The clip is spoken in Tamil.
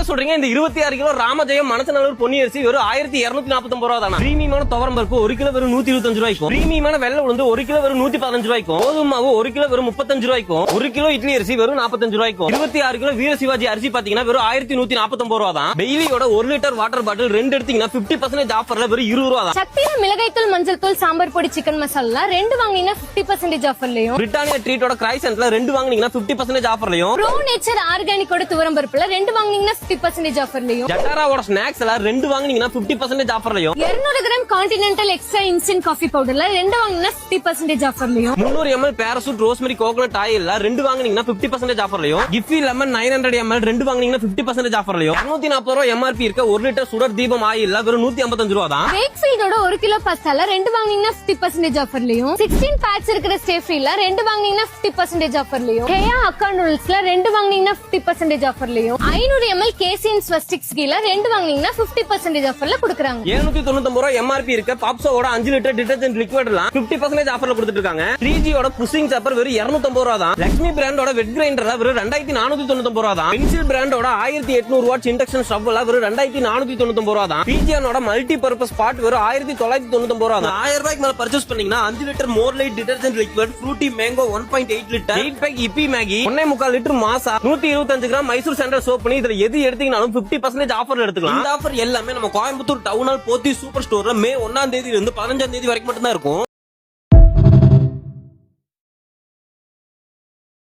என்ன சொல்றீங்க? இந்த 26 கிலோ ராமஜெயம் மனசநல்லூர் பொன்னி அரிசி வெறும் 1249 ரூபா தானா? பிரீமியமான துவரம் பருப்பு 1 கிலோ வெறும் 125 ரூபாய்க்கும், பிரீமியமான வெள்ளை உளுந்து 1 கிலோ வெறும் 115 ரூபாய்க்கும், கோதுமை மாவு 1 கிலோ வெறும் 35 ரூபாய்க்கும், 1 கிலோ இட்லி அரிசி வெறும் 45 ரூபாய்க்கும், 26 கிலோ வீர சிவாஜி அரிசி பாத்தீங்கன்னா வெறும் 1149 ரூபா தான். டெய்லியோட 1 லிட்டர் வாட்டர் பாட்டில் 2 எடுத்தீங்கன்னா 50% ஆஃபர்ல வெறும் 20 ரூபா தான். சக்தியில மிளகாய் தூள், மஞ்சள் தூள், சாம்பார் பொடி, சிக்கன் மசாலா 2 வாங்கினீங்கன்னா 50% ஆஃபர்லயும், பிரிட்டானியா ட்ரீட்டோட கிரைசன்ட்ல 2 வாங்கினீங்கன்னா 50% ஆஃபர்லயும், ப்ரோ நேச்சர் ஆர்கானிக்கோட துவரம் பருப்புல 2 வாங்கினீங்கன்னா 50% ஆஃபர்லயும், ஜட்டாராவோட ஸ்நாக்ஸ் எல்லாம் 2 வாங்கினீங்கன்னா 50% ஆஃபர்லயும், 200 gram continental extra instant coffee பவுடர்ல 2 வாங்கினீங்கன்னா 50% ஆஃபர்லயும், 300 ml Parachute rosemary coconut oil 2 வாங்கினீங்கன்னா 50% ஆஃபர்லயும், கிஃபி லெமன் 900 ml 2 வாங்கினீங்கன்னா 50% ஆஃபர்லயும், 240 ரூபாய் எம்ஆர்பி இருக்க 1 லிட்டர் சுடர் தீபம் ஆயில் வெறும் 155 ரூபா தான். வேக்ஃபீல்டோட 1 கிலோ பாஸ்தால 2 வாங்கினீங்கன்னா 50% ஆஃபர்லயும், 16 பேக்ஸ் இருக்கிற ஸ்டே ஃப்ரீல 2 வாங்கினீங்கன்னா 50% ஆஃபர்லயும், ஹேயா அக்கா நூடுல்ஸ்ல 2 வாங்கினீங்கன்னா 50% ஆஃபர்லயும், 500 ml கேசியன் ஸ்வஸ்டிக்ஸ் கீழ 2 வாங்கினீங்கன்னா 50% ஆஃபர்ல கொடுக்கறாங்க. 799 ரூபாய் எம்ஆர்பி இருக்க பாப்ஸோட 5 லிட்டர் டிடர்ஜென்ட் லிக்விட் எல்லாம் 50% ஆஃபர்ல கொடுத்துட்டு இருக்காங்க. 3G ஓட புஷிங் சாப்பர் வெறும் 250 ரூபா தான். லக்ஷ்மி பிராண்டோட வெட் கிரைண்டர் வெறும் 2499 ரூபா தான். பென்சில் பிராண்டோட 1800 வாட்ஸ் இண்டக்ஷன் ஸ்டவ் வெறும் 2499 ரூபா தான். பிஜியானோட மல்டி பர்பஸ் பாட் வெறும் 1999 ரூபா தான். 1000 ரூபாய்க்கு மேல பர்ச்சேஸ் பண்ணீங்கன்னா 5 litre more light detergent liquid, Frooti mango 1.8 litre, 8 pack Yippee Maggi, 1.25 litre Maaza, 125 gram Mysore sandal soap பண்ணி இதுல எது எடுத்தீங்கனாலும் 50% ஆஃபர் எடுத்துக்கலாம். இந்த ஆஃபர் எல்லாமே நம்ம கோயம்புத்தூர் டவுன் ஹால் போத்தி சூப்பர் ஸ்டோர்ல மே 1 தேதியில இருந்து 15 தேதி வரைக்கும் மட்டும் தான் இருக்கும்.